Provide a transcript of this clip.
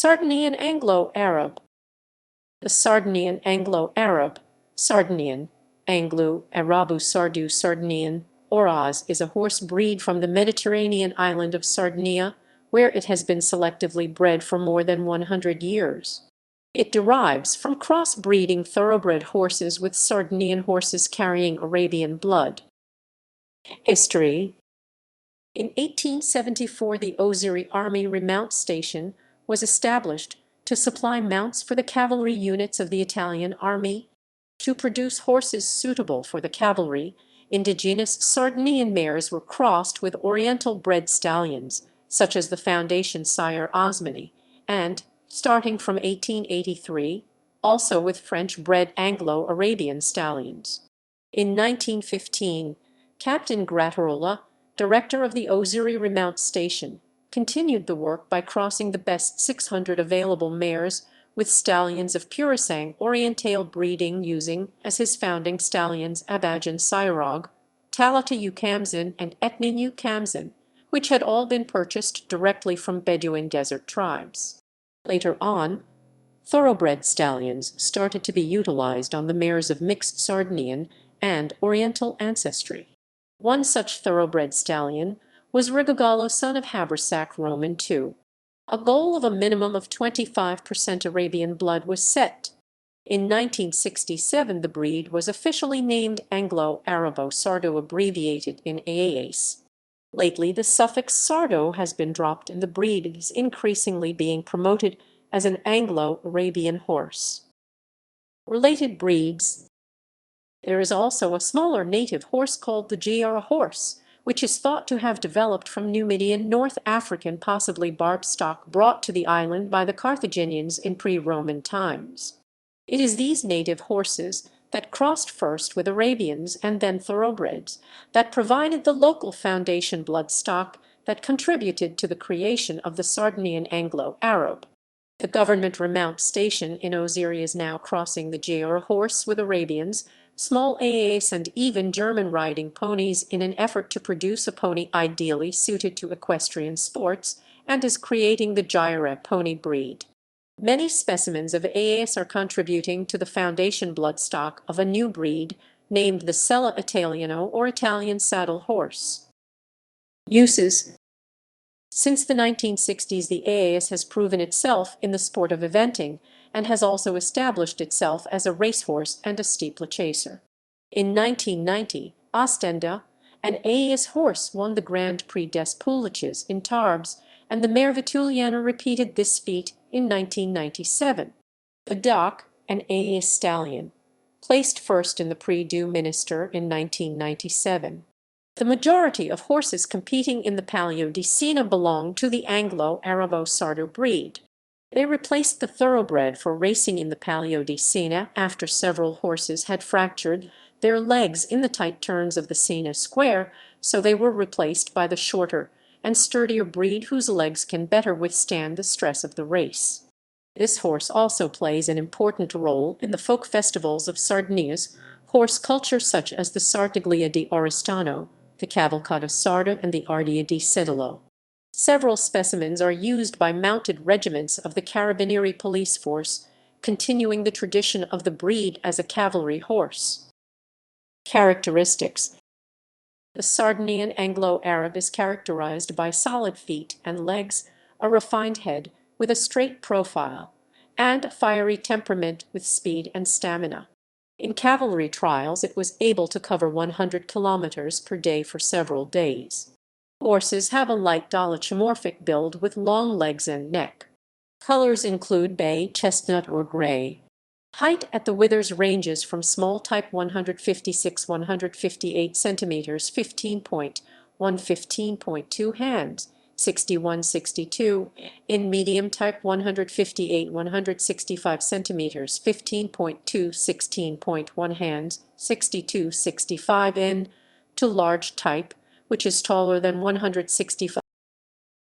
Sardinian Anglo-Arab. The Sardinian Anglo-Arab, Sardinian, Anglu-Arabu Sardu Sardinian, Oraz is a horse breed from the Mediterranean island of Sardinia, where it has been selectively bred for more than 100 years. It derives from cross-breeding thoroughbred horses with Sardinian horses carrying Arabian blood. History. In 1874, the Ozieri Army Remount Station was established to supply mounts for the cavalry units of the Italian army. To produce horses suitable for the cavalry, indigenous Sardinian mares were crossed with Oriental-bred stallions, such as the Foundation sire Osmani, and, starting from 1883, also with French-bred Anglo-Arabian stallions. In 1915, Captain Grattarola, director of the Ozieri Remount Station, continued the work by crossing the best 600 available mares with stallions of Purasang Oriental breeding, using as his founding stallions Abajan Sirog, Talata Ukamzin, and Etnin Ukamzin, which had all been purchased directly from Bedouin desert tribes. Later on, thoroughbred stallions started to be utilized on the mares of mixed Sardinian and Oriental ancestry. One such thoroughbred stallion was Rigogallo, son of Habersack Roman II. A goal of a minimum of 25% Arabian blood was set. In 1967, the breed was officially named Anglo-Arabu Sardu, abbreviated in AAS. Lately, the suffix Sardo has been dropped and the breed is increasingly being promoted as an Anglo-Arabian horse. Related breeds. There is also a smaller native horse called the Giara horse, which is thought to have developed from Numidian North African, possibly barb stock brought to the island by the Carthaginians in pre-Roman times. It is these native horses that crossed first with Arabians and then thoroughbreds that provided the local foundation blood stock that contributed to the creation of the Sardinian Anglo-Arab. The government remount station in Ozieri is now crossing the Giara horse with Arabians, small AAs, and even German riding ponies in an effort to produce a pony ideally suited to equestrian sports, and is creating the Giara pony breed. Many specimens of AAs are contributing to the foundation bloodstock of a new breed named the Sella Italiano, or Italian saddle horse. Uses. Since the 1960s, the AAS has proven itself in the sport of eventing and has also established itself as a racehorse and a steeplechaser. In 1990, Ostenda, an AAS horse, won the Grand Prix des Pouliches in Tarbes, and the mare Vituliana repeated this feat in 1997. Badak, an AAS stallion, placed first in the Prix du Ministre in 1997. The majority of horses competing in the Palio di Siena belong to the Anglo-Arabu Sardu breed. They replaced the thoroughbred for racing in the Palio di Siena after several horses had fractured their legs in the tight turns of the Siena Square, so they were replaced by the shorter and sturdier breed whose legs can better withstand the stress of the race. This horse also plays an important role in the folk festivals of Sardinia's horse culture, such as the Sartiglia di Oristano, the Cavalcata Sarda, and the Ardia di Sedolo. Several specimens are used by mounted regiments of the Carabinieri police force, continuing the tradition of the breed as a cavalry horse. Characteristics. The Sardinian Anglo-Arab is characterized by solid feet and legs, a refined head with a straight profile, and a fiery temperament with speed and stamina. In cavalry trials, it was able to cover 100 kilometers per day for several days. Horses have a light dolichomorphic build with long legs and neck. Colors include bay, chestnut, or gray. Height at the withers ranges from small type 156-158 centimeters, 15.1-15.2 hands, 61-62, in medium type 158-165 centimeters, 15.2-16.1 hands, 62-65, in to large type, which is taller than 165